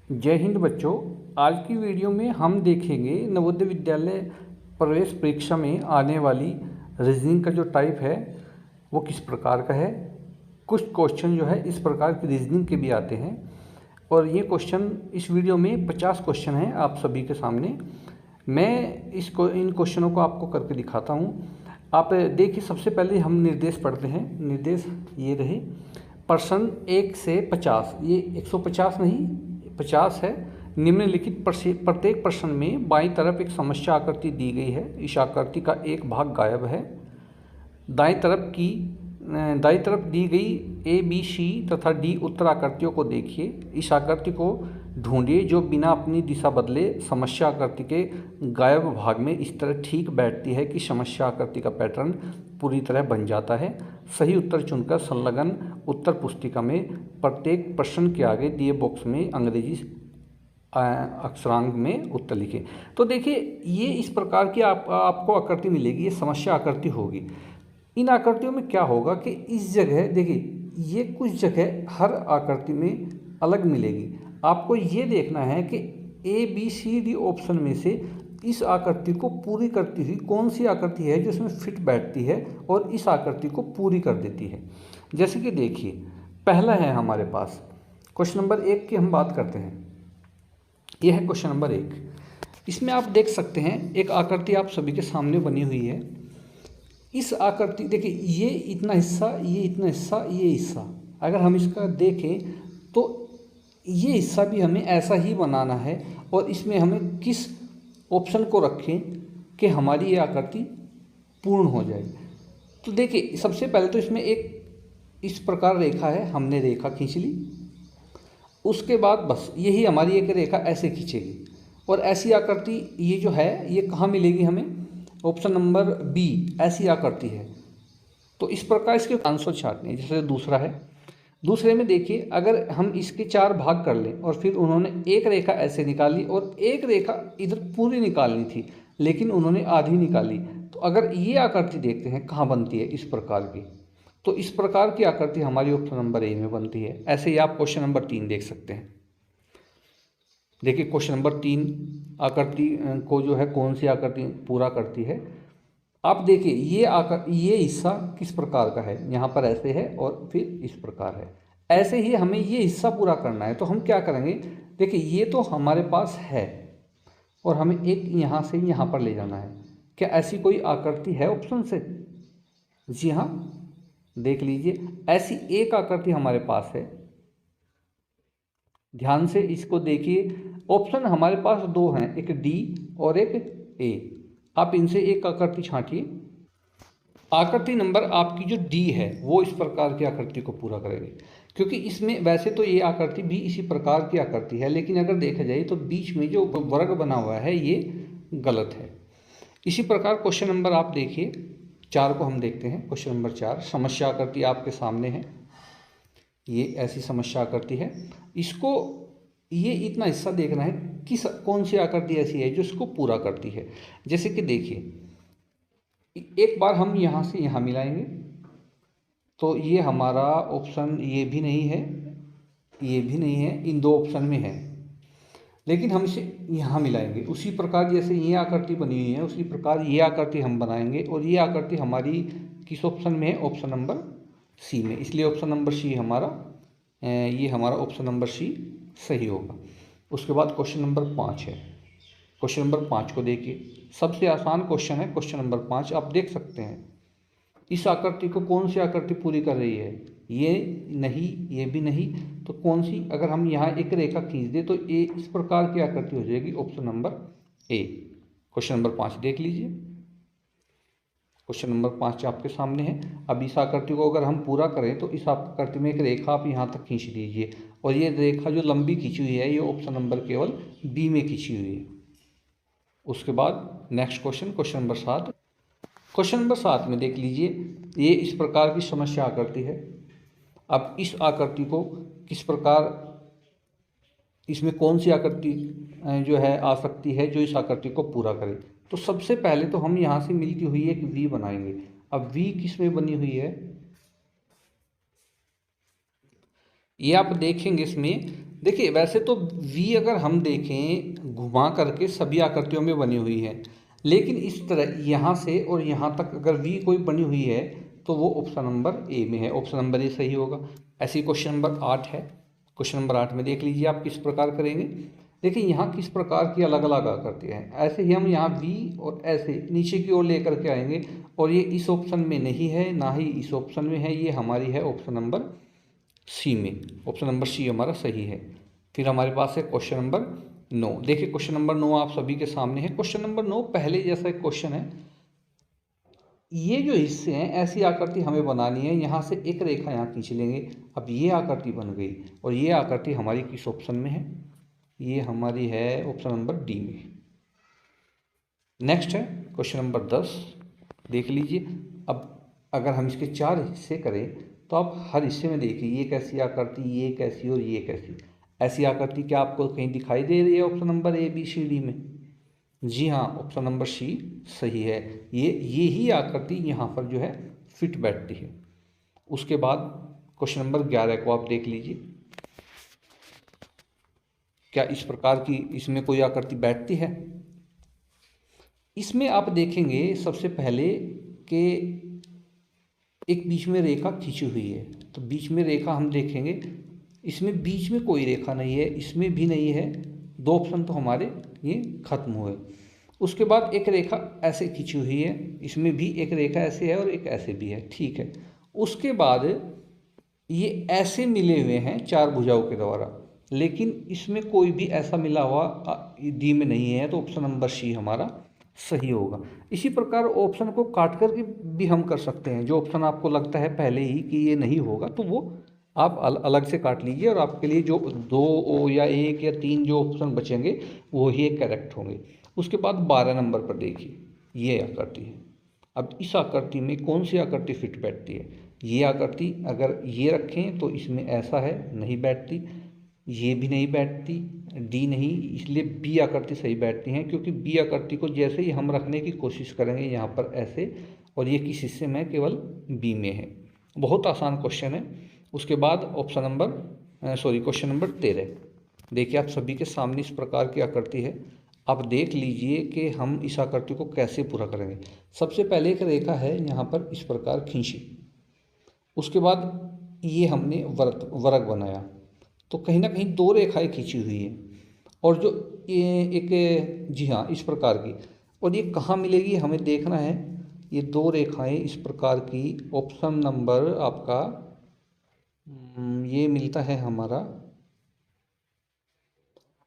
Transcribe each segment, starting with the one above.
जय हिंद बच्चों। आज की वीडियो में हम देखेंगे नवोदय विद्यालय प्रवेश परीक्षा में आने वाली रीजनिंग का जो टाइप है वो किस प्रकार का है। कुछ क्वेश्चन जो है इस प्रकार की रीजनिंग के भी आते हैं और ये क्वेश्चन इस वीडियो में 50 क्वेश्चन हैं आप सभी के सामने। मैं इन क्वेश्चनों को आपको करके दिखाता हूँ। आप देखिए, सबसे पहले हम निर्देश पढ़ते हैं। निर्देश ये रहे, प्रश्न 1 से 50, ये 150 नहीं 50 है। निम्नलिखित प्रत्येक प्रश्न में बाईं तरफ एक समस्या आकृति दी गई है। इस आकृति का एक भाग गायब है। दाईं तरफ दी गई ए, बी, सी तथा डी उत्तर आकृतियों को देखिए। इस आकृति को ढूंढिए जो बिना अपनी दिशा बदले समस्या आकृति के गायब भाग में इस तरह ठीक बैठती है कि समस्या आकृति का पैटर्न पूरी तरह बन जाता है। सही उत्तर चुनकर संलग्न उत्तर पुस्तिका में प्रत्येक प्रश्न के आगे दिए बॉक्स में अंग्रेजी अक्षरांक में उत्तर लिखें। तो देखिए, ये इस प्रकार की आपको आकृति मिलेगी। ये समस्या आकृति होगी। इन आकृतियों में क्या होगा कि इस जगह देखिए, ये कुछ जगह हर आकृति में अलग मिलेगी। आपको ये देखना है कि ए, बी, सी, डी ऑप्शन में से इस आकृति को पूरी करती हुई कौन सी आकृति है जो इसमें फिट बैठती है और इस आकृति को पूरी कर देती है। जैसे कि देखिए, पहला है हमारे पास क्वेश्चन नंबर 1 की हम बात करते हैं। यह है क्वेश्चन नंबर 1। इसमें आप देख सकते हैं एक आकृति आप सभी के सामने बनी हुई है। इस आकृति देखिए, ये इतना हिस्सा, ये इतना हिस्सा, ये हिस्सा, अगर हम इसका देखें तो ये हिस्सा भी हमें ऐसा ही बनाना है और इसमें हमें किस ऑप्शन को रखें कि हमारी ये आकृति पूर्ण हो जाए। तो देखिए, सबसे पहले तो इसमें एक इस प्रकार रेखा है, हमने रेखा खींच ली। उसके बाद बस यही हमारी एक रेखा ऐसे खींचेगी और ऐसी आकृति ये जो है ये कहाँ मिलेगी हमें? ऑप्शन नंबर बी, ऐसी आकृति है। तो इस प्रकार इसके आंसर छाटने हैं। जैसे दूसरा है, दूसरे में देखिए, अगर हम इसके 4 भाग कर लें और फिर उन्होंने एक रेखा ऐसे निकाली और एक रेखा इधर पूरी निकालनी थी लेकिन उन्होंने आधी निकाली, तो अगर ये आकृति देखते हैं कहाँ बनती है इस प्रकार की, तो इस प्रकार की आकृति हमारी ऑप्शन नंबर ए में बनती है। ऐसे ही आप क्वेश्चन नंबर 3 देख सकते हैं। देखिए, क्वेश्चन नंबर 3 आकृति को जो है कौन सी आकृति पूरा करती है। आप देखिए, ये हिस्सा किस प्रकार का है, यहाँ पर ऐसे है और फिर इस प्रकार है। ऐसे ही हमें ये हिस्सा पूरा करना है। तो हम क्या करेंगे, देखिए ये तो हमारे पास है और हमें एक यहाँ से यहाँ पर ले जाना है। क्या ऐसी कोई आकृति है ऑप्शन से? जी हाँ, देख लीजिए, ऐसी एक आकृति हमारे पास है। ध्यान से इसको देखिए, ऑप्शन हमारे पास 2 हैं, एक डी और एक ए। आप इनसे एक आकृति छांटिए। आकृति नंबर आपकी जो डी है वो इस प्रकार की आकृति को पूरा करेगी, क्योंकि इसमें वैसे तो ये आकृति भी इसी प्रकार की आकृति है, लेकिन अगर देखा जाए तो बीच में जो वर्ग बना हुआ है ये गलत है। इसी प्रकार क्वेश्चन नंबर आप देखिए 4 को हम देखते हैं। क्वेश्चन नंबर 4, समस्या आकृति आपके सामने है। ये ऐसी समस्या आकृति है। इसको ये इतना हिस्सा देखना है कि कौन सी आकृति ऐसी है जो इसको पूरा करती है। जैसे कि देखिए, एक बार हम यहाँ से यहाँ मिलाएंगे तो ये हमारा ऑप्शन ये भी नहीं है, ये भी नहीं है, इन 2 ऑप्शन में है, लेकिन हम इसे यहाँ मिलाएंगे। उसी प्रकार जैसे ये आकृति बनी हुई है उसी प्रकार ये आकृति हम बनाएंगे और ये आकृति हमारी किस ऑप्शन में है? ऑप्शन नंबर सी में। इसलिए ऑप्शन नंबर सी हमारा, ये हमारा ऑप्शन नंबर सी सही होगा। उसके बाद क्वेश्चन नंबर 5 है। क्वेश्चन नंबर 5 को देखिए, सबसे आसान क्वेश्चन है क्वेश्चन नंबर 5। आप देख सकते हैं इस आकृति को कौन सी आकृति पूरी कर रही है? ये नहीं, ये भी नहीं, तो कौन सी? अगर हम यहाँ एक रेखा खींच दें तो ये इस प्रकार की आकृति हो जाएगी, ऑप्शन नंबर ए। क्वेश्चन नंबर 5 देख लीजिए। क्वेश्चन नंबर 5 आपके सामने है। अब इस आकृति को अगर हम पूरा करें तो इस आकृति में एक रेखा आप यहाँ तक खींच दीजिए और ये रेखा जो लंबी खींची हुई है ये ऑप्शन नंबर केवल बी में खींची हुई है। उसके बाद next question, question number 7। Question number 7 में देख लीजिए, ये इस प्रकार की समस्या आकृति है। अब इस आकृति को किस प्रकार, इसमें कौन सी आकृति जो है आ सकती है जो इस आकृति को पूरा करे? तो सबसे पहले तो हम यहाँ से मिलती हुई एक वी बनाएंगे। अब वी किस में बनी हुई है? ये आप देखेंगे इसमें देखिए वैसे तो वी अगर हम देखें घुमा करके सभी आकृतियों में बनी हुई है, लेकिन इस तरह यहाँ से और यहाँ तक अगर वी कोई बनी हुई है तो वो ऑप्शन नंबर ए में है, ऑप्शन नंबर ए सही होगा। ऐसे ही क्वेश्चन नंबर 8 है। क्वेश्चन नंबर 8 में देख लीजिए आप किस प्रकार करेंगे। देखिए यहाँ किस प्रकार की अलग अलग आकृतियाँ हैं, ऐसे ही हम यहाँ वी और ऐसे नीचे की ओर लेकर के आएंगे और ये इस ऑप्शन में नहीं है ना ही इस ऑप्शन में है, ये हमारी है ऑप्शन नंबर सी में। ऑप्शन नंबर सी हमारा सही है। फिर हमारे पास है क्वेश्चन नंबर 9। देखिए क्वेश्चन नंबर 9 आप सभी के सामने है। क्वेश्चन नंबर 9 पहले जैसा एक क्वेश्चन है, ये जो हिस्से हैं ऐसी आकृति हमें बनानी है, यहाँ से एक रेखा यहाँ खींच लेंगे। अब ये आकृति बन गई और ये आकृति हमारी किस ऑप्शन में है, ये हमारी है ऑप्शन नंबर डी में। नेक्स्ट है क्वेश्चन नंबर 10। देख लीजिए, अब अगर हम इसके 4 हिस्से करें तो आप हर हिस्से में देखिए ये कैसी आकृति, ये कैसी और ये कैसी। ऐसी आकृति क्या आपको कहीं दिखाई दे रही है option number A B C D में? जी हाँ, ऑप्शन नंबर सी सही है। ये ही आकृति यहाँ पर जो है फिट बैठती है। उसके बाद क्वेश्चन नंबर 11 को आप देख लीजिए, क्या इस प्रकार की इसमें कोई आकृति बैठती है? इसमें आप देखेंगे सबसे पहले कि एक बीच में रेखा खींची हुई है, तो बीच में रेखा हम देखेंगे, इसमें बीच में कोई रेखा नहीं है, इसमें भी नहीं है, 2 ऑप्शन तो हमारे ये खत्म हुए। उसके बाद एक रेखा ऐसे खींची हुई है, इसमें भी एक रेखा ऐसे है और एक ऐसे भी है, ठीक है। उसके बाद ये ऐसे मिले हुए हैं 4 भुजाओं के द्वारा, लेकिन इसमें कोई भी ऐसा मिला हुआ डी में नहीं है, तो ऑप्शन नंबर सी हमारा सही होगा। इसी प्रकार ऑप्शन को काट कर के भी हम कर सकते हैं। जो ऑप्शन आपको लगता है पहले ही कि ये नहीं होगा तो वो आप अलग से काट लीजिए और आपके लिए जो 2 या 1 या 3 जो ऑप्शन बचेंगे वो ही करेक्ट होंगे। उसके बाद 12 नंबर पर देखिए, ये आकृति है। अब इस आकृति में कौन सी आकृति फिट बैठती है? ये आकृति अगर ये रखें तो इसमें ऐसा है, नहीं बैठती, ये भी नहीं बैठती, डी नहीं, इसलिए बी आकृति सही बैठती हैं, क्योंकि बी आकृति को जैसे ही हम रखने की कोशिश करेंगे यहाँ पर ऐसे, और ये किस हिस्से में, केवल बी में है। बहुत आसान क्वेश्चन है। उसके बाद क्वेश्चन नंबर 13। देखिए आप सभी के सामने इस प्रकार की आकृति है। आप देख लीजिए कि हम इस आकृति को कैसे पूरा करेंगे। सबसे पहले एक रेखा है यहाँ पर इस प्रकार खींची, उसके बाद ये हमने वर्ग बनाया, तो कहीं ना कहीं 2 रेखाएं खींची हुई है, और जो ये एक, जी हाँ, इस प्रकार की, और ये कहाँ मिलेगी हमें देखना है। ये 2 रेखाएं इस प्रकार की, ऑप्शन नंबर आपका ये मिलता है हमारा,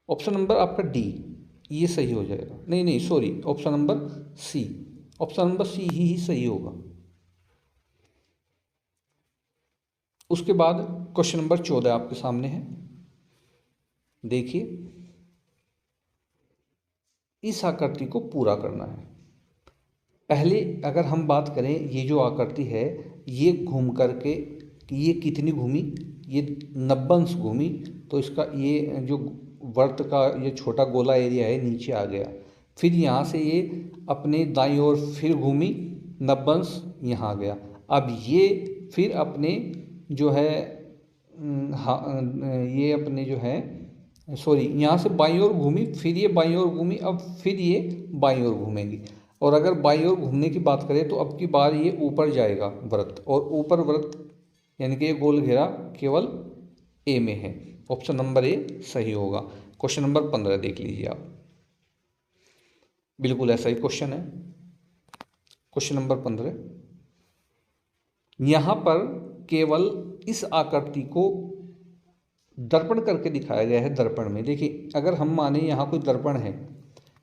ऑप्शन नंबर आपका डी, ये सही हो जाएगा। नहीं sorry, option number C, option number C ही सही होगा। उसके बाद क्वेश्चन नंबर 14 आपके सामने है। देखिए इस आकृति को पूरा करना है। पहले अगर हम बात करें, ये जो आकृति है ये घूम करके, ये कितनी घूमी, ये 90 अंश घूमी, तो इसका ये जो वर्त का ये छोटा गोला एरिया है नीचे आ गया। फिर यहाँ से ये अपने दाईं ओर फिर घूमी, 90 अंश यहाँ आ गया। अब ये फिर अपने जो है ये अपने जो है यहाँ से बाईं ओर घूमी, फिर ये बाईं ओर घूमी, अब फिर ये बाईं ओर घूमेंगी। और अगर बाईं ओर घूमने की बात करें तो अब की बार ये ऊपर जाएगा व्रत, और ऊपर व्रत यानी कि ये गोल घेरा केवल ए में है। ऑप्शन नंबर ए सही होगा। क्वेश्चन नंबर 15 देख लीजिए आप, बिल्कुल ऐसा ही क्वेश्चन है। क्वेश्चन नंबर 15, यहाँ पर केवल इस आकृति को दर्पण करके दिखाया गया है। दर्पण में देखिए, अगर हम माने यहाँ कोई दर्पण है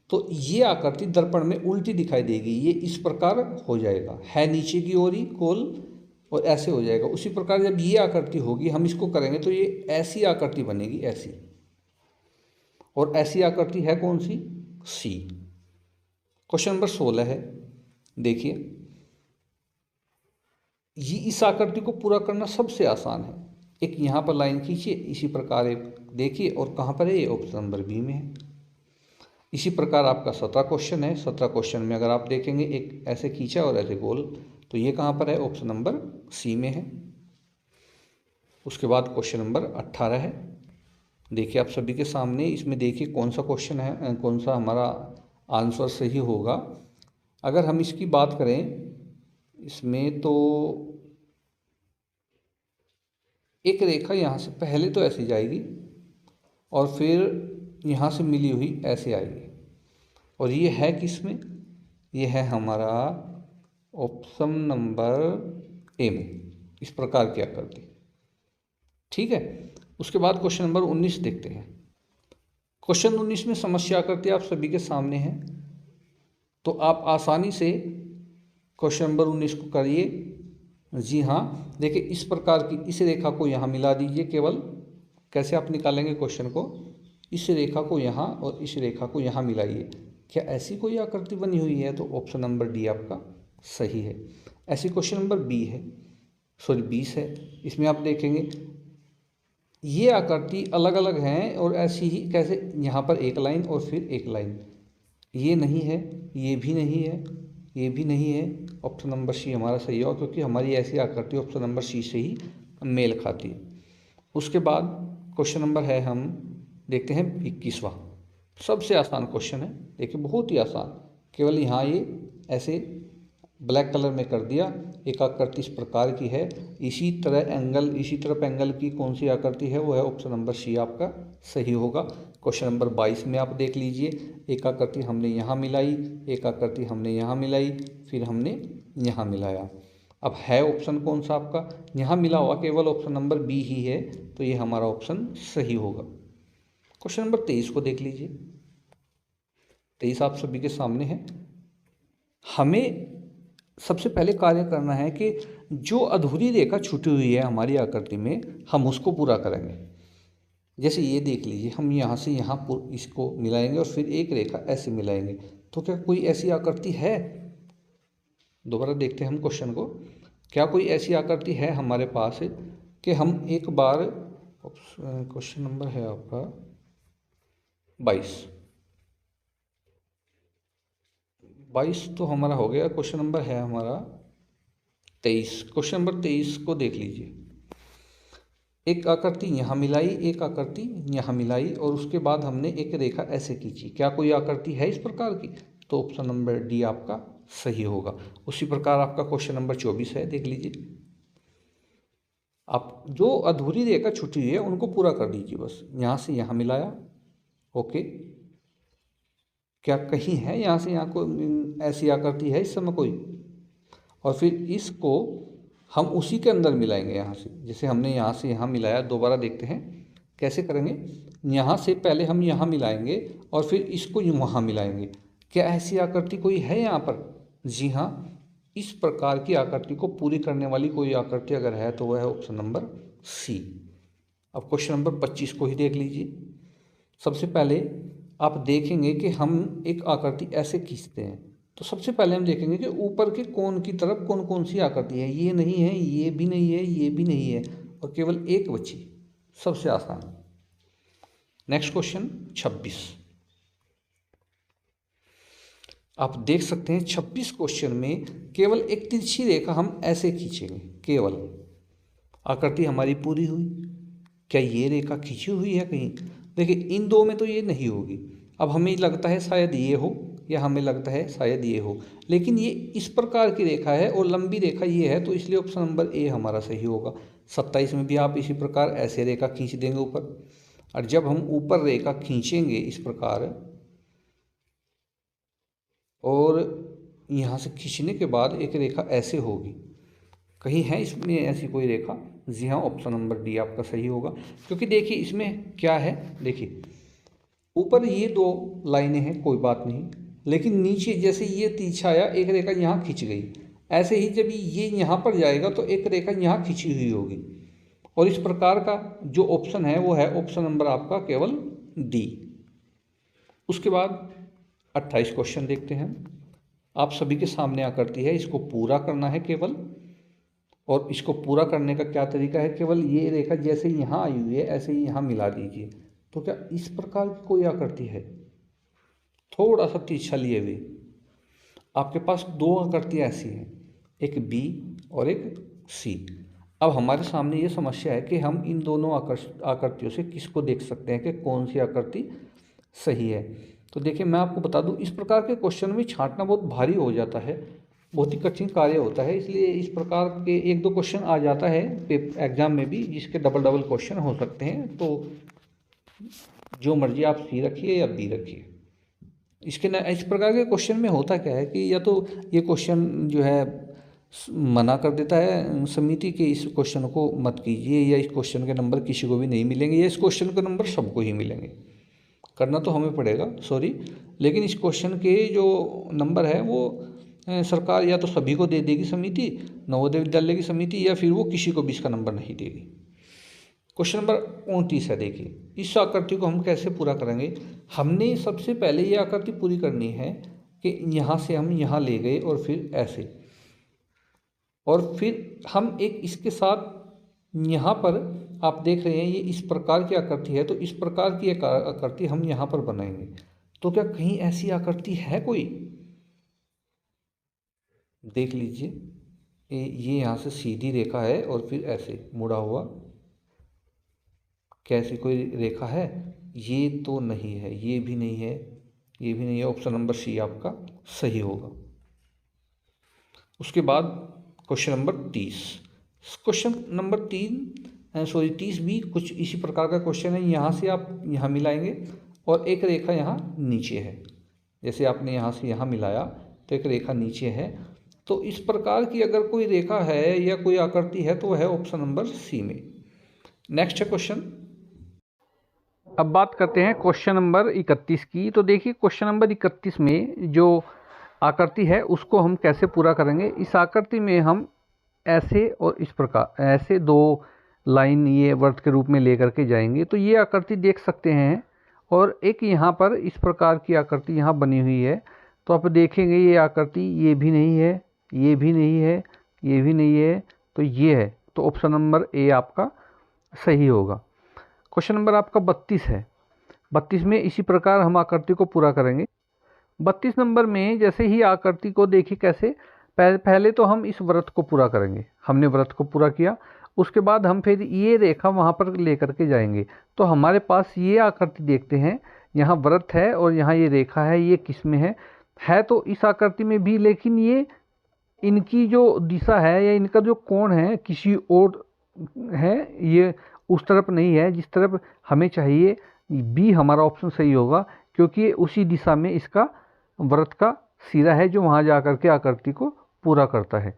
तो ये आकृति दर्पण में उल्टी दिखाई देगी, ये इस प्रकार हो जाएगा, है नीचे की ओर ही गोल, और ऐसे हो जाएगा। उसी प्रकार जब ये आकृति होगी, हम इसको करेंगे तो ये ऐसी आकृति बनेगी, ऐसी, और ऐसी आकृति है कौन सी? सी। क्वेश्चन नंबर 16 है। देखिए ये इस आकृति को पूरा करना सबसे आसान है। एक यहाँ पर लाइन खींचिए, इसी प्रकार एक देखिए, और कहाँ पर है ये? ऑप्शन नंबर बी में है। इसी प्रकार आपका 17 क्वेश्चन है। 17 क्वेश्चन में अगर आप देखेंगे, एक ऐसे खींचा और ऐसे गोल, तो ये कहाँ पर है? ऑप्शन नंबर सी में है। उसके बाद क्वेश्चन नंबर 18 है। देखिए आप सभी के सामने, इसमें देखिए कौन सा क्वेश्चन है, कौन सा हमारा आंसर सही होगा। अगर हम इसकी बात करें इसमें, तो एक रेखा यहाँ से पहले तो ऐसी जाएगी और फिर यहाँ से मिली हुई ऐसे आएगी, और ये है किसमें, ये है हमारा ऑप्शन नंबर ए में, इस प्रकार की आकृति। ठीक है, उसके बाद क्वेश्चन नंबर 19 देखते हैं। क्वेश्चन 19 में समस्या आकृति आप सभी के सामने है, तो आप आसानी से क्वेश्चन नंबर 19 को करिए। जी हाँ, देखिए इस प्रकार की इस रेखा को यहाँ मिला दीजिए। केवल कैसे आप निकालेंगे क्वेश्चन को, इस रेखा को यहाँ और इस रेखा को यहाँ मिलाइए। क्या ऐसी कोई आकृति बनी हुई है, तो ऑप्शन नंबर डी आपका सही है। ऐसी क्वेश्चन नंबर बी है, सॉरी 20 है। इसमें आप देखेंगे ये आकृति अलग अलग हैं और ऐसी ही कैसे, यहाँ पर एक लाइन और फिर एक लाइन, ये नहीं है, ये भी नहीं है, ये भी नहीं है। ऑप्शन नंबर सी हमारा सही होगा, क्योंकि हमारी ऐसी आकृति ऑप्शन नंबर सी से ही मेल खाती है। उसके बाद क्वेश्चन नंबर है, हम देखते हैं 21वां। सबसे आसान क्वेश्चन है, देखिए बहुत ही आसान। केवल यहाँ ये ऐसे ब्लैक कलर में कर दिया। एक आकृति इस प्रकार की है, इसी तरफ एंगल की कौन सी आकृति है, वो है ऑप्शन नंबर सी आपका सही होगा। क्वेश्चन नंबर 22 में आप देख लीजिए, एक आकृति हमने यहाँ मिलाई, एक आकृति हमने यहाँ मिलाई, फिर हमने यहाँ मिलाया। अब है ऑप्शन कौन सा आपका, यहाँ मिला हुआ केवल ऑप्शन नंबर बी ही है, तो ये हमारा ऑप्शन सही होगा। क्वेश्चन नंबर 23 को देख लीजिए। 23 आप सभी के सामने है। हमें सबसे पहले कार्य करना है कि जो अधूरी रेखा छूटी हुई है हमारी आकृति में, हम उसको पूरा करेंगे। जैसे ये देख लीजिए, हम यहाँ से यहाँ इसको मिलाएंगे और फिर एक रेखा ऐसे मिलाएंगे। तो क्या कोई ऐसी आकृति है, दोबारा देखते हैं हम क्वेश्चन को, क्या कोई ऐसी आकृति है हमारे पास कि हम एक बार, क्वेश्चन नंबर है आपका 22 तो हमारा हो गया। क्वेश्चन नंबर है हमारा 23। क्वेश्चन नंबर 23 को देख लीजिए, एक आकृति यहाँ मिलाई, एक आकृति यहाँ मिलाई और उसके बाद हमने एक रेखा ऐसे खींची। क्या कोई आकृति है इस प्रकार की, तो ऑप्शन नंबर डी आपका सही होगा। उसी प्रकार आपका क्वेश्चन नंबर 24 है, देख लीजिए। आप जो अधूरी रेखा छूटी हुई है उनको पूरा कर दीजिए, बस यहाँ से यहाँ मिलाया, ओके। क्या कहीं है यहाँ से यहाँ को ऐसी आकृति है इस समय कोई, और फिर इसको हम उसी के अंदर मिलाएंगे यहाँ से, जैसे हमने यहाँ से यहाँ मिलाया। दोबारा देखते हैं कैसे करेंगे। यहाँ से पहले हम यहाँ मिलाएंगे और फिर इसको वहाँ मिलाएंगे। क्या ऐसी आकृति कोई है यहाँ पर, जी हाँ, इस प्रकार की आकृति को पूरी करने वाली कोई आकृति अगर है तो वह है ऑप्शन नंबर सी। अब क्वेश्चन नंबर 25 को ही देख लीजिए। सबसे पहले आप देखेंगे कि हम एक आकृति ऐसे खींचते हैं, तो सबसे पहले हम देखेंगे कि ऊपर के कोण की तरफ कौन कौन सी आकृति है। ये नहीं है, ये भी नहीं है, ये भी नहीं है, और केवल एक बची, सबसे आसान। Next question 26। आप देख सकते हैं 26 क्वेश्चन में केवल एक तिरछी रेखा हम ऐसे खींचेंगे, केवल आकृति हमारी पूरी हुई। क्या ये रेखा खींची हुई है कहीं, देखिए इन दो में तो ये नहीं होगी। अब हमें लगता है शायद ये हो, या हमें लगता है शायद ये हो, लेकिन ये इस प्रकार की रेखा है और लंबी रेखा ये है, तो इसलिए ऑप्शन नंबर ए हमारा सही होगा। 27 में भी आप इसी प्रकार ऐसे रेखा खींच देंगे ऊपर, और जब हम ऊपर रेखा खींचेंगे इस प्रकार, और यहाँ से खींचने के बाद एक रेखा ऐसे होगी, कहीं है इसमें ऐसी कोई रेखा, जी हाँ, ऑप्शन नंबर डी आपका सही होगा। क्योंकि देखिए इसमें क्या है, देखिए ऊपर ये दो लाइनें हैं, कोई बात नहीं, लेकिन नीचे जैसे ये तिरछा आया, एक रेखा यहाँ खिंच गई। ऐसे ही जब ये यहाँ पर जाएगा तो एक रेखा यहाँ खिंची हुई होगी, और इस प्रकार का जो ऑप्शन है वो है ऑप्शन नंबर आपका केवल डी। उसके बाद 28 क्वेश्चन देखते हैं। आप सभी के सामने आकृति है, इसको पूरा करना है केवल, और इसको पूरा करने का क्या तरीका है, केवल ये रेखा जैसे यहाँ आई हुई है ऐसे ही यहाँ मिला दीजिए। तो क्या इस प्रकार की कोई आकृति है, थोड़ा सा तिरछा लिए हुए, आपके पास दो आकृतियाँ ऐसी हैं, एक बी और एक सी। अब हमारे सामने ये समस्या है कि हम इन दोनों आकृतियों से किसको देख सकते हैं कि कौन सी आकृति सही है। तो देखिए मैं आपको बता दूं, इस प्रकार के क्वेश्चन में छांटना बहुत भारी हो जाता है, बहुत ही कठिन कार्य होता है। इसलिए इस प्रकार के एक दो क्वेश्चन आ जाता है एग्जाम में भी, जिसके डबल डबल क्वेश्चन हो सकते हैं। तो जो मर्जी आप सी रखिए या बी रखिए। इसके न इस प्रकार के क्वेश्चन में होता क्या है कि या तो ये क्वेश्चन जो है मना कर देता है समिति के इस क्वेश्चन को मत कीजिए, या इस क्वेश्चन के नंबर किसी को भी नहीं मिलेंगे, या इस क्वेश्चन के नंबर सबको ही मिलेंगे। करना तो हमें पड़ेगा, सॉरी, लेकिन इस क्वेश्चन के जो नंबर है वो सरकार या तो सभी को दे देगी समिति, नवोदय विद्यालय की समिति, या फिर वो किसी को भी इसका नंबर नहीं देगी। क्वेश्चन नंबर 29 है। देखिए इस आकृति को हम कैसे पूरा करेंगे। हमने सबसे पहले ये आकृति पूरी करनी है कि यहाँ से हम यहाँ ले गए और फिर ऐसे, और फिर हम एक इसके साथ यहाँ पर आप देख रहे हैं ये इस प्रकार की आकृति है, तो इस प्रकार की एक आकृति हम यहाँ पर बनाएंगे। तो क्या कहीं ऐसी आकृति है कोई? देख लीजिए ये यहाँ से सीधी रेखा है और फिर ऐसे मुड़ा हुआ, क्या ऐसी कोई रेखा है? ये तो नहीं है, ये भी नहीं है, ये भी नहीं है। ऑप्शन नंबर सी आपका सही होगा। उसके बाद क्वेश्चन नंबर 30। क्वेश्चन नंबर 30 भी कुछ इसी प्रकार का क्वेश्चन है। यहाँ से आप यहाँ मिलाएंगे और एक रेखा यहाँ नीचे है। जैसे आपने यहाँ से यहाँ मिलाया तो एक रेखा नीचे है। तो इस प्रकार की अगर कोई रेखा है या कोई आकृति है तो वह है ऑप्शन नंबर सी में। नेक्स्ट है क्वेश्चन। अब बात करते हैं क्वेश्चन नंबर 31 की। तो देखिए क्वेश्चन नंबर 31 में जो आकृति है उसको हम कैसे पूरा करेंगे। इस आकृति में हम ऐसे और इस प्रकार ऐसे दो लाइन ये वर्त के रूप में लेकर के जाएंगे। तो ये आकृति देख सकते हैं, और एक यहाँ पर इस प्रकार की आकृति यहाँ बनी हुई है। तो आप देखेंगे ये आकृति ये भी नहीं है, ये भी नहीं है, ये भी नहीं है, तो ये है। तो ऑप्शन नंबर ए आपका सही होगा। क्वेश्चन नंबर आपका 32 है। 32 में इसी प्रकार हम आकृति को पूरा करेंगे। 32 नंबर में जैसे ही आकृति को देखिए कैसे, पहले तो हम इस व्रत को पूरा करेंगे। हमने व्रत को पूरा किया, उसके बाद हम फिर ये रेखा वहाँ पर लेकर के जाएंगे। तो हमारे पास ये आकृति देखते हैं, यहाँ व्रत है और यहाँ ये रेखा है। ये किस में है तो इस आकृति में भी, लेकिन ये इनकी जो दिशा है या इनका जो कोण है किसी और है, ये उस तरफ नहीं है जिस तरफ हमें चाहिए। बी हमारा ऑप्शन सही होगा, क्योंकि उसी दिशा में इसका व्रत का सिरा है जो वहाँ जा कर के आकृति को पूरा करता है।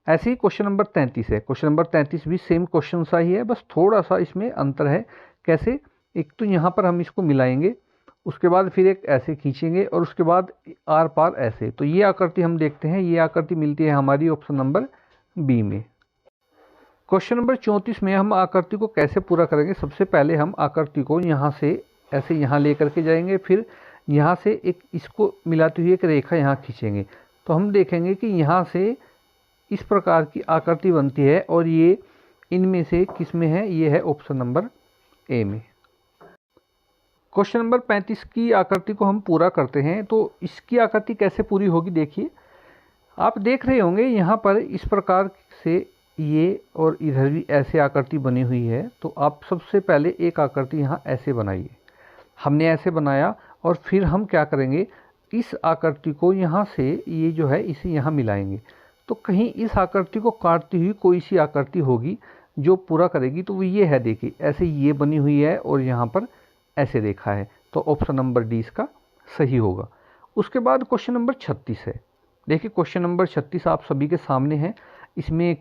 ऐसे ही क्वेश्चन नंबर 33 है। क्वेश्चन नंबर 33 भी सेम क्वेश्चन सा ही है, बस थोड़ा सा इसमें अंतर है। कैसे? एक तो यहाँ पर हम इसको मिलाएंगे, उसके बाद फिर एक ऐसे खींचेंगे और उसके बाद आर पार ऐसे। तो ये आकृति हम देखते हैं, ये आकृति मिलती है हमारी ऑप्शन नंबर बी में। क्वेश्चन नंबर 34 में हम आकृति को कैसे पूरा करेंगे। सबसे पहले हम आकृति को यहाँ से ऐसे यहाँ ले करके जाएंगे, फिर यहाँ से एक इसको मिलाती हुई एक रेखा यहाँ खींचेंगे। तो हम देखेंगे कि यहाँ से इस प्रकार की आकृति बनती है, और ये इनमें से किस में है? ये है ऑप्शन नंबर ए में। क्वेश्चन नंबर 35 की आकृति को हम पूरा करते हैं। तो इसकी आकृति कैसे पूरी होगी, देखिए आप देख रहे होंगे यहाँ पर इस प्रकार से ये और इधर भी ऐसे आकृति बनी हुई है। तो आप सबसे पहले एक आकृति यहाँ ऐसे बनाइए। हमने ऐसे बनाया और फिर हम क्या करेंगे, इस आकृति को यहाँ से ये जो है इसे यहाँ मिलाएंगे। तो कहीं इस आकृति को काटती हुई कोई सी आकृति होगी जो पूरा करेगी। तो वो ये है, देखिए ऐसे ये बनी हुई है और यहाँ पर ऐसे रेखा है। तो ऑप्शन नंबर डी इसका सही होगा। उसके बाद क्वेश्चन नंबर 36 है। देखिए क्वेश्चन नंबर 36 आप सभी के सामने है। इसमें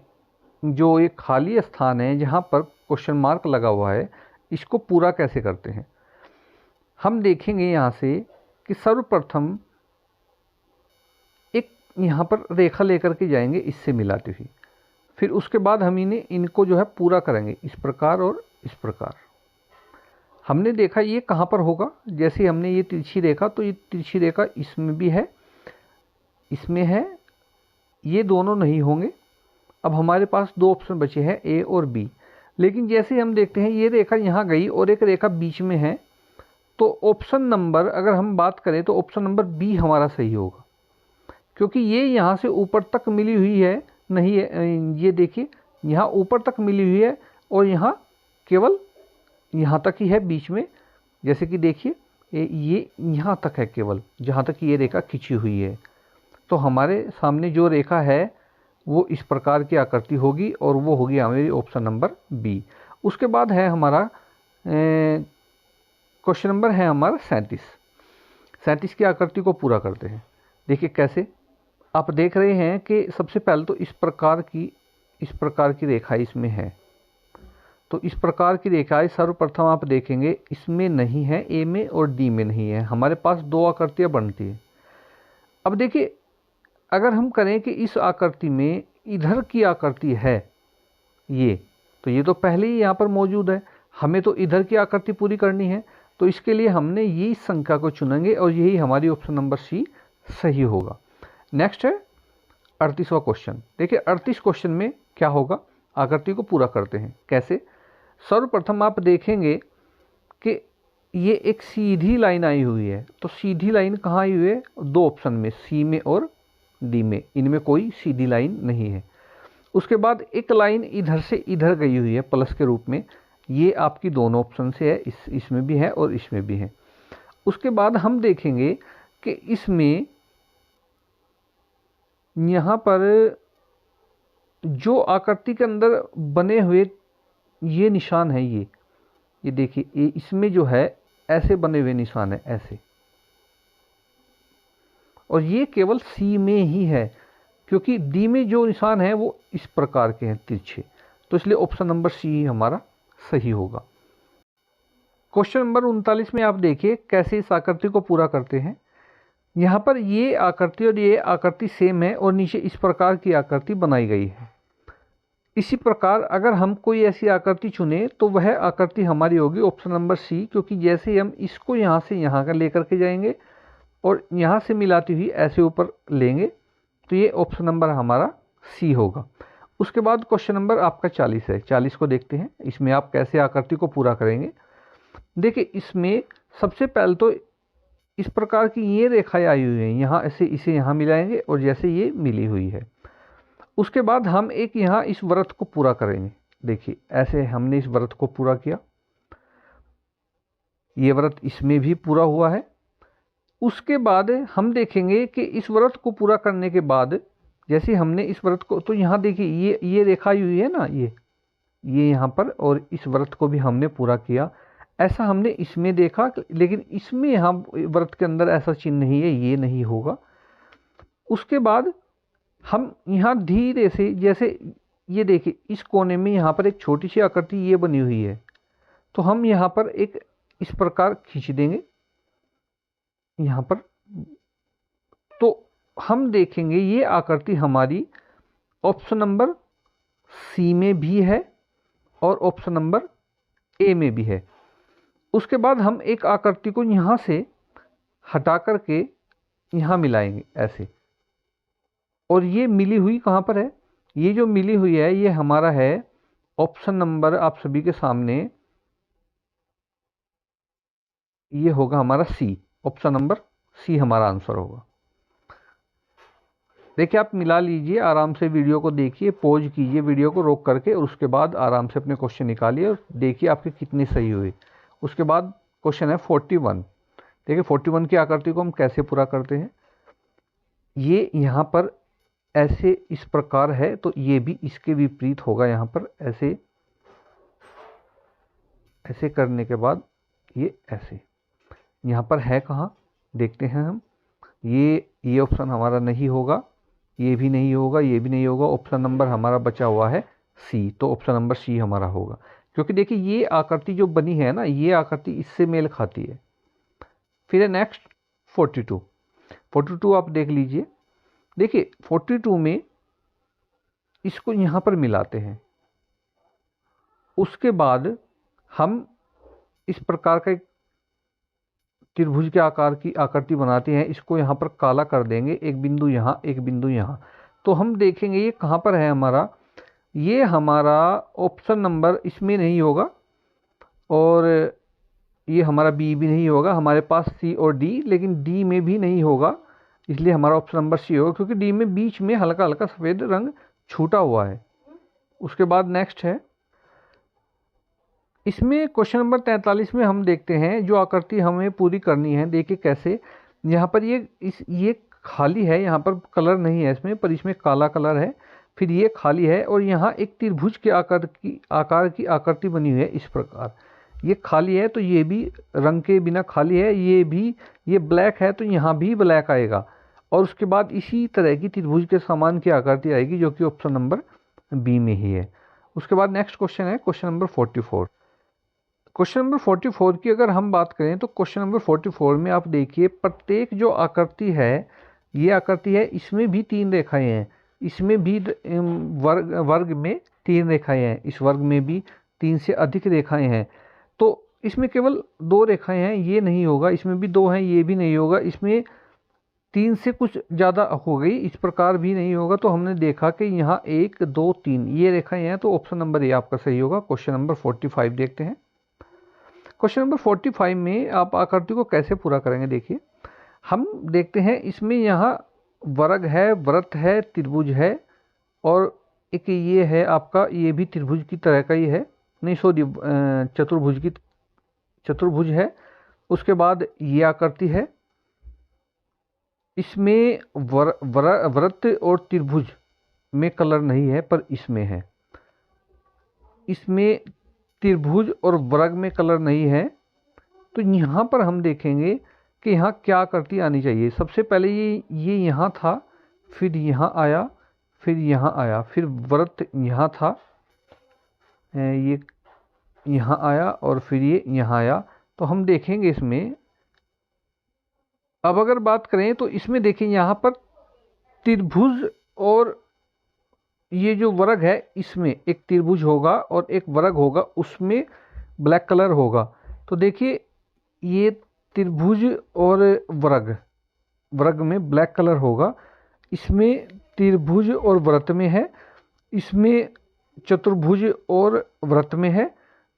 जो एक खाली स्थान है जहाँ पर क्वेश्चन मार्क लगा हुआ है, इसको पूरा कैसे करते हैं। हम देखेंगे यहाँ से कि सर्वप्रथम एक यहाँ पर रेखा लेकर के जाएंगे इससे मिलाती हुई, फिर उसके बाद हम इनको जो है पूरा करेंगे इस प्रकार और इस प्रकार। हमने देखा ये कहाँ पर होगा, जैसे हमने ये तिरछी रेखा, तो ये तिरछी रेखा इसमें भी है, इसमें है, ये दोनों नहीं होंगे। अब हमारे पास दो ऑप्शन बचे हैं, ए और बी। लेकिन जैसे हम देखते हैं ये रेखा यहाँ गई और एक रेखा बीच में है, तो ऑप्शन नंबर अगर हम बात करें तो ऑप्शन नंबर बी हमारा सही होगा, क्योंकि ये यहाँ से ऊपर तक मिली हुई है नहीं है। ये देखिए यहाँ ऊपर तक मिली हुई है और यहाँ केवल यहाँ तक ही है बीच में। जैसे कि देखिए ये यहाँ तक है केवल, जहाँ तक ये रेखा खिंची हुई है। तो हमारे सामने जो रेखा है वो इस प्रकार की आकृति होगी और वो होगी हमारी ऑप्शन नंबर बी। उसके बाद है हमारा क्वेश्चन नंबर है हमारा 37 की आकृति को पूरा करते हैं। देखिए कैसे, आप देख रहे हैं कि सबसे पहले तो इस प्रकार की रेखा इसमें है। तो इस प्रकार की रेखाएं सर्वप्रथम आप देखेंगे इसमें नहीं है, ए में और डी में नहीं है। हमारे पास दो आकृतियाँ बनती हैं। अब देखिए अगर हम करें कि इस आकृति में इधर की आकृति है ये, तो ये तो पहले ही यहाँ पर मौजूद है, हमें तो इधर की आकृति पूरी करनी है। तो इसके लिए हमने ये इस संख्या को चुनेंगे और यही हमारी ऑप्शन नंबर सी सही होगा। नेक्स्ट है 38वां क्वेश्चन। देखिए 38 क्वेश्चन में क्या होगा, आकृति को पूरा करते हैं। कैसे, सर्वप्रथम आप देखेंगे कि ये एक सीधी लाइन आई हुई है। तो सीधी लाइन कहाँ आई हुई है, दो ऑप्शन में, सी में और डी में, इनमें कोई सीधी लाइन नहीं है। उसके बाद एक लाइन इधर से इधर गई हुई है प्लस के रूप में, ये आपकी दोनों ऑप्शन से है, इसमें भी है और इसमें भी है। उसके बाद हम देखेंगे कि इसमें यहाँ पर जो आकृति के अंदर बने हुए ये निशान है, ये देखिए, ये इसमें जो है ऐसे बने हुए निशान है ऐसे, और ये केवल सी में ही है क्योंकि डी में जो निशान है वो इस प्रकार के हैं तिरछे। तो इसलिए ऑप्शन नंबर सी हमारा सही होगा। क्वेश्चन नंबर 39 में आप देखिए कैसे इस आकृति को पूरा करते हैं। यहाँ पर ये आकृति और ये आकृति सेम है और नीचे इस प्रकार की आकृति बनाई गई है। इसी प्रकार अगर हम कोई ऐसी आकृति चुने तो वह आकृति हमारी होगी ऑप्शन नंबर सी, क्योंकि जैसे हम इसको यहाँ से यहाँ का लेकर के जाएंगे और यहाँ से मिलाती हुई ऐसे ऊपर लेंगे तो ये ऑप्शन नंबर हमारा सी होगा। उसके बाद क्वेश्चन नंबर आपका 40 है। 40 को देखते हैं, इसमें आप कैसे आकृति को पूरा करेंगे। देखिए इसमें सबसे पहले तो इस प्रकार की ये रेखाएं आई हुई हैं, यहाँ ऐसे इसे यहाँ मिलाएंगे और जैसे ये मिली हुई है। उसके बाद हम एक यहाँ इस वृत्त को पूरा करेंगे। देखिए ऐसे हमने इस वृत्त को पूरा किया, ये वृत्त इसमें भी पूरा हुआ है। उसके बाद हम देखेंगे कि इस वृत्त को पूरा करने के बाद जैसे हमने इस वृत्त को, तो यहाँ देखिए ये रेखा आई हुई है ना, ये यहाँ पर, और इस वृत्त को भी हमने पूरा किया। ऐसा हमने इसमें देखा, लेकिन इसमें यहाँ वृत्त के अंदर ऐसा चिन्ह नहीं है, ये नहीं होगा। उसके बाद हम यहाँ धीरे से, जैसे ये देखिए इस कोने में यहाँ पर एक छोटी सी आकृति ये बनी हुई है, तो हम यहाँ पर एक इस प्रकार खींच देंगे यहाँ पर। तो हम देखेंगे ये आकृति हमारी ऑप्शन नंबर सी में भी है और ऑप्शन नंबर ए में भी है। उसके बाद हम एक आकृति को यहाँ से हटा करके यहाँ मिलाएंगे ऐसे, और ये मिली हुई कहाँ पर है, ये जो मिली हुई है ये हमारा है ऑप्शन नंबर, आप सभी के सामने ये होगा हमारा सी। ऑप्शन नंबर सी हमारा आंसर होगा। देखिए आप मिला लीजिए, आराम से वीडियो को देखिए, पॉज कीजिए वीडियो को रोक करके और उसके बाद आराम से अपने क्वेश्चन निकालिए और देखिए आपके कितने सही हुए। उसके बाद क्वेश्चन है 41। देखिए 41 की आकृति को हम कैसे पूरा करते हैं। ये यहाँ पर ऐसे इस प्रकार है, तो ये भी इसके विपरीत होगा। यहाँ पर ऐसे ऐसे करने के बाद ये ऐसे, यहाँ पर है कहाँ देखते हैं हम। ये ऑप्शन हमारा नहीं होगा, ये भी नहीं होगा, ये भी नहीं होगा। ऑप्शन नंबर हमारा बचा हुआ है सी, तो ऑप्शन नंबर सी हमारा होगा। क्योंकि देखिए ये आकृति जो बनी है ना, ये आकृति इससे मेल खाती है। फिर है नेक्स्ट 42 आप देख लीजिए। देखिए 42 में इसको यहाँ पर मिलाते हैं। उसके बाद हम इस प्रकार का त्रिभुज के आकार की आकृति बनाते हैं। इसको यहाँ पर काला कर देंगे, एक बिंदु यहाँ, एक बिंदु यहाँ। तो हम देखेंगे ये कहाँ पर है हमारा, ये हमारा ऑप्शन नंबर इसमें नहीं होगा और ये हमारा बी भी नहीं होगा। हमारे पास सी और डी, लेकिन डी में भी नहीं होगा, इसलिए हमारा ऑप्शन नंबर सी होगा, क्योंकि डी में बीच में हल्का हल्का सफ़ेद रंग छूटा हुआ है। उसके बाद नेक्स्ट है, इसमें क्वेश्चन नंबर 43 में हम देखते हैं जो आकृति हमें पूरी करनी है। देखिए कैसे, यहाँ पर ये खाली है, यहाँ पर कलर नहीं है इसमें, पर इसमें काला कलर है। फिर ये खाली है और यहाँ एक त्रिभुज के आकार की आकृति बनी हुई है इस प्रकार। ये खाली है तो ये भी रंग के बिना खाली है, ये ब्लैक है तो यहाँ भी ब्लैक आएगा। और उसके बाद इसी तरह की त्रिभुज के समान की आकृति आएगी जो कि ऑप्शन नंबर बी में ही है। उसके बाद नेक्स्ट क्वेश्चन है क्वेश्चन नंबर 44। क्वेश्चन नंबर 44 की अगर हम बात करें तो क्वेश्चन नंबर 44 में आप देखिए, प्रत्येक जो आकृति है, ये आकृति है, इसमें भी 3 रेखाएं हैं, इसमें भी वर्ग में 3 रेखाएं हैं, इस वर्ग में भी 3 से अधिक रेखाएं हैं। तो इसमें केवल 2 रेखाएं हैं, ये नहीं होगा, इसमें भी 2 हैं, ये भी नहीं होगा, इसमें 3 से कुछ ज़्यादा हो गई, इस प्रकार भी नहीं होगा। तो हमने देखा कि यहाँ 1 2 3 ये रेखाएं हैं, तो ऑप्शन नंबर ए आपका सही होगा। क्वेश्चन नंबर 45 देखते हैं। क्वेश्चन नंबर 45 में आप आकृति को कैसे पूरा करेंगे, देखिए हम देखते हैं, इसमें यहाँ वर्ग है, वृत्त है, त्रिभुज है, और एक ये है आपका, ये भी त्रिभुज की तरह का ही है, नहीं सॉरी चतुर्भुज है। उसके बाद ये आकृति है, इसमें वृत्त और त्रिभुज में कलर नहीं है पर इसमें है, इसमें त्रिभुज और वर्ग में कलर नहीं है। तो यहाँ पर हम देखेंगे कि यहाँ क्या आकृति आनी चाहिए। सबसे पहले ये यहाँ था, फिर यहाँ आया, फिर यहाँ आया, फिर वृत्त यहाँ था, ये यहाँ आया और फिर ये यहाँ आया। तो हम देखेंगे इसमें, अब अगर बात करें तो इसमें देखिए यहाँ पर त्रिभुज और ये जो वर्ग है, इसमें एक त्रिभुज होगा और एक वर्ग होगा, उसमें ब्लैक कलर होगा। तो देखिए ये त्रिभुज और वर्ग में ब्लैक कलर होगा, इसमें त्रिभुज और वृत्त में है, इसमें चतुर्भुज और वृत्त में है,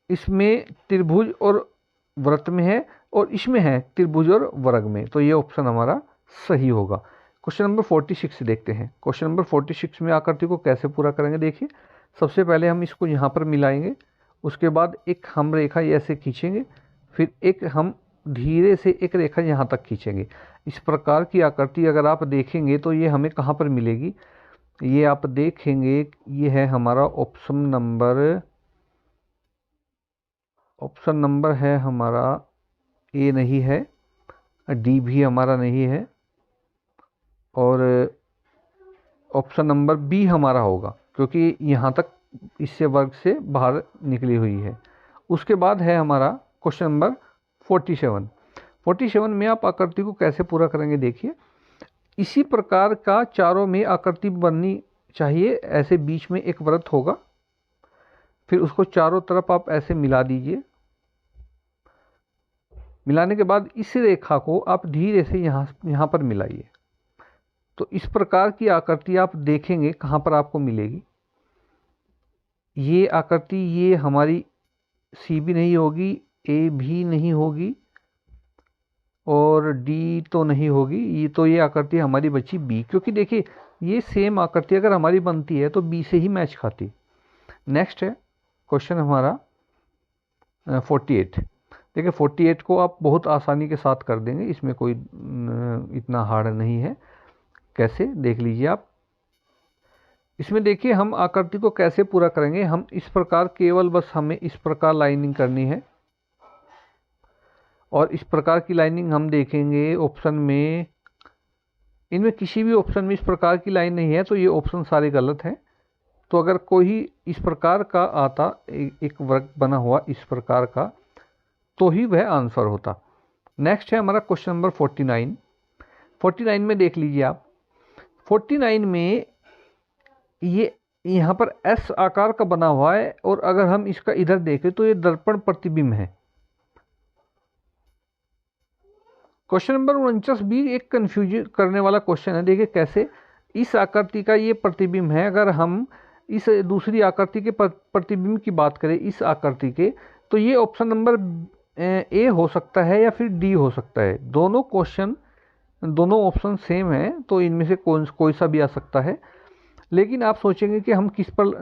इसमें त्रिभुज और वृत्त में है, और इसमें है त्रिभुज और वर्ग में। तो ये ऑप्शन हमारा सही होगा। क्वेश्चन नंबर 46 देखते हैं। क्वेश्चन नंबर 46 में आकृति को कैसे पूरा करेंगे, देखिए सबसे पहले हम इसको यहाँ पर मिलाएंगे, उसके बाद एक हम रेखा ऐसे खींचेंगे, फिर एक हम धीरे से एक रेखा यहाँ तक खींचेंगे। इस प्रकार की आकृति अगर आप देखेंगे तो ये हमें कहाँ पर मिलेगी, ये आप देखेंगे, ये है हमारा ऑप्शन नंबर है हमारा ए नहीं है, डी भी हमारा नहीं है, और ऑप्शन नंबर बी हमारा होगा, क्योंकि यहाँ तक इससे वर्ग से बाहर निकली हुई है। उसके बाद है हमारा क्वेश्चन नंबर 47 में आप आकृति को कैसे पूरा करेंगे, देखिए इसी प्रकार का चारों में आकृति बननी चाहिए। ऐसे बीच में एक वृत्त होगा, फिर उसको चारों तरफ आप ऐसे मिला दीजिए। मिलाने के बाद इस रेखा को आप धीरे से यहाँ पर मिलाइए। तो इस प्रकार की आकृति आप देखेंगे कहाँ पर आपको मिलेगी। ये आकृति, ये हमारी सी भी नहीं होगी, ए भी नहीं होगी, और डी तो नहीं होगी। ये आकृति हमारी बची बी, क्योंकि देखिए ये सेम आकृति अगर हमारी बनती है तो बी से ही मैच खाती। नेक्स्ट है क्वेश्चन हमारा 48। देखिए 48 को आप बहुत आसानी के साथ कर देंगे, इसमें कोई इतना हार्ड नहीं है। कैसे, देख लीजिए आप। इसमें देखिए हम आकृति को कैसे पूरा करेंगे, हम इस प्रकार केवल बस हमें इस प्रकार लाइनिंग करनी है, और इस प्रकार की लाइनिंग हम देखेंगे ऑप्शन में, इनमें किसी भी ऑप्शन में इस प्रकार की लाइन नहीं है, तो ये ऑप्शन सारे गलत हैं। तो अगर कोई इस प्रकार का आता, एक वर्ग बना हुआ इस प्रकार का, तो ही वह आंसर होता। नेक्स्ट है हमारा क्वेश्चन नंबर 49 में देख लीजिए आप। 49 में ये यहाँ पर एस आकार का बना हुआ है, और अगर हम इसका इधर देखें तो ये दर्पण प्रतिबिंब है। क्वेश्चन नंबर 49 भी एक कंफ्यूज करने वाला क्वेश्चन है। देखिए कैसे, इस आकृति का ये प्रतिबिंब है, अगर हम इस दूसरी आकृति के प्रतिबिंब की बात करें इस आकृति के, तो ये ऑप्शन नंबर ए हो सकता है या फिर डी हो सकता है। दोनों ऑप्शन सेम है, तो इनमें से कोई सा भी आ सकता है। लेकिन आप सोचेंगे कि हम किस पर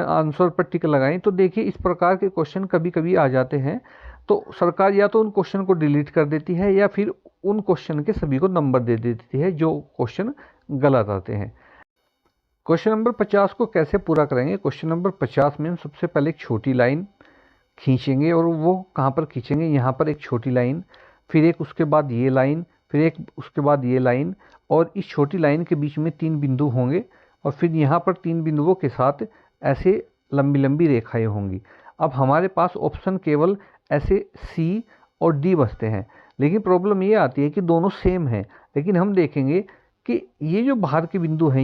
आंसर पर टिक लगाएं, तो देखिए इस प्रकार के क्वेश्चन कभी कभी आ जाते हैं, तो सरकार या तो उन क्वेश्चन को डिलीट कर देती है या फिर उन क्वेश्चन के सभी को नंबर दे देती है जो क्वेश्चन गलत आते हैं। क्वेश्चन नंबर 50 को कैसे पूरा करेंगे? क्वेश्चन नंबर 50 में हम सबसे पहले एक छोटी लाइन खींचेंगे, और वो कहाँ पर खींचेंगे? यहाँ पर एक छोटी लाइन, फिर एक उसके बाद ये लाइन, फिर एक उसके बाद ये लाइन, और इस छोटी लाइन के बीच में 3 बिंदु होंगे, और फिर यहाँ पर 3 बिंदुओं के साथ ऐसे लंबी लंबी रेखाएं होंगी। अब हमारे पास ऑप्शन केवल ऐसे सी और डी बचते हैं, लेकिन प्रॉब्लम ये आती है कि दोनों सेम हैं, लेकिन हम देखेंगे कि ये जो बाहर के बिंदु हैं,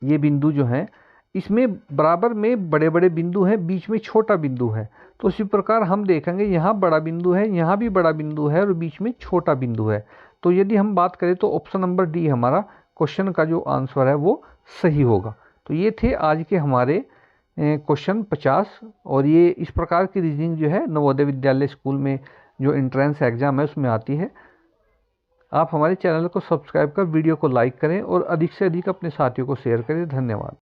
ये बिंदु जो हैं, इसमें बराबर में बड़े बड़े बिंदु हैं, बीच में छोटा बिंदु है। तो इसी प्रकार हम देखेंगे यहाँ बड़ा बिंदु है, यहाँ भी बड़ा बिंदु है, और बीच में छोटा बिंदु है। तो यदि हम बात करें तो ऑप्शन नंबर डी हमारा क्वेश्चन का जो आंसर है वो सही होगा। तो ये थे आज के हमारे क्वेश्चन 50, और ये इस प्रकार की रीजनिंग जो है नवोदय विद्यालय स्कूल में जो एंट्रेंस एग्जाम है उसमें आती है। आप हमारे चैनल को सब्सक्राइब कर वीडियो को लाइक करें और अधिक से अधिक अपने साथियों को शेयर करें। धन्यवाद।